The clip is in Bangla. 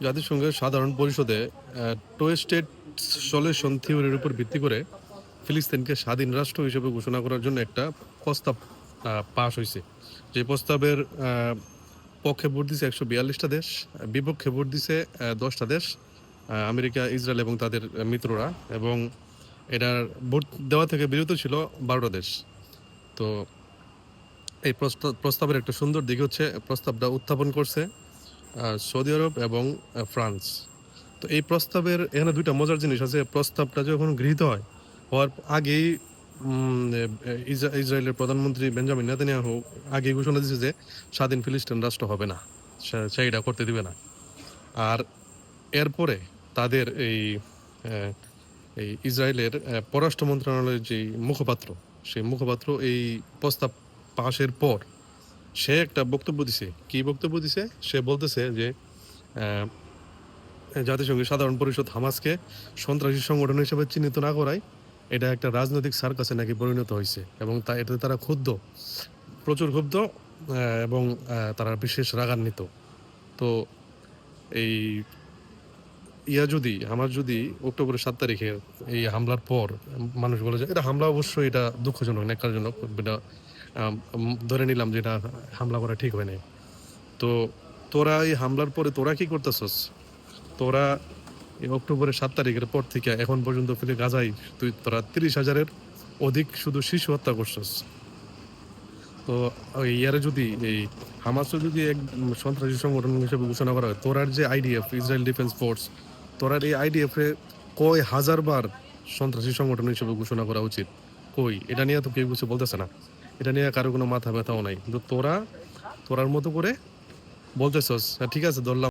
জাতিসংঘের সাধারণ পরিষদে টু স্টেট সলিউশন থিওরির উপর ভিত্তি করে ফিলিস্তিনকে স্বাধীন রাষ্ট্র হিসেবে ঘোষণা করার জন্য একটা প্রস্তাব পাশ হয়েছে। যে প্রস্তাবের পক্ষে ভোট দিছে 142টা দেশ, বিপক্ষে ভোট দিছে 10টা দেশ, আমেরিকা, ইসরায়েল এবং তাদের মিত্ররা। এবং এটার ভোট দেওয়া থেকে বিরত ছিল 12টা দেশ। তো এই প্রস্তাবের একটা সুন্দর দিক হচ্ছে প্রস্তাবটা উত্থাপন করছে সৌদি আরব এবং ফ্রান্স। তো এই প্রস্তাবের এখানে দুইটা মজার জিনিস আছে। প্রস্তাবটা যখন গৃহীত হওয়ার আগেই ইসরায়েলের প্রধানমন্ত্রী বেঞ্জামিন নেতানিয়াহু আগেই ঘোষণা দিয়েছে যে স্বাধীন ফিলিস্তিন রাষ্ট্র হবে না, সে এটা করতে দিবে না। আর এরপরে তাদের আহ, এই ইসরায়েলের পররাষ্ট্র মন্ত্রণালয়ের যে মুখপাত্র, সেই মুখপাত্র এই প্রস্তাব পাশের পর সে একটা বক্তব্য দিছে। কি বক্তব্য দিছে? সে বলতেছে যে জাতিসংঘের সাধারণ পরিষদ হামাসকে সন্ত্রাসী সংগঠন হিসেবে চিহ্নিত না করায় এটা একটা রাজনৈতিক সার্কাসে নাকি পরিণত হয়েছে, এবং এতে তারা ক্ষুব্ধ, প্রচুর ক্ষুব্ধ, এবং তারা বিশেষ রাগান্বিত। তো এই যদি আমার যদি অক্টোবরের 7 তারিখে এই হামলার পর মানুষ বলে যে এটা হামলা, অবশ্যই এটা দুঃখজনক, ন্যাক্কারজনক, এটা ধরে নিলাম যে এটা হামলা করা ঠিক হয় নাই। তো তোরা এই হামলার পরে তোরা কি করতেছস? তোরা এই অক্টোবরের 7 তারিখের পর থেকে এখন পর্যন্ত ফিরে গাজায় তোরা 30,000-এর অধিক শুধু শিশু হত্যা করছস। তো ওই ইয়ারে যদি এই হামাসও যদি এক সন্ত্রাসী সংগঠন হিসেবে ঘোষণা করা হয়, তোরার যে আইডিএফ, ইসরায়েল ডিফেন্স ফোর্স, তোরার এই আইডিএফ এ কয় হাজারবার সন্ত্রাসী সংগঠন হিসেবে ঘোষণা করা উচিত? কই? এটা নিয়ে তো কেউ কিছু বলতেছে না। এটা নিয়ে কারো কোনো মাথা ব্যথাও নাই। কিন্তু তোরার মতো করে বলতেছস, ঠিক আছে ধরলাম।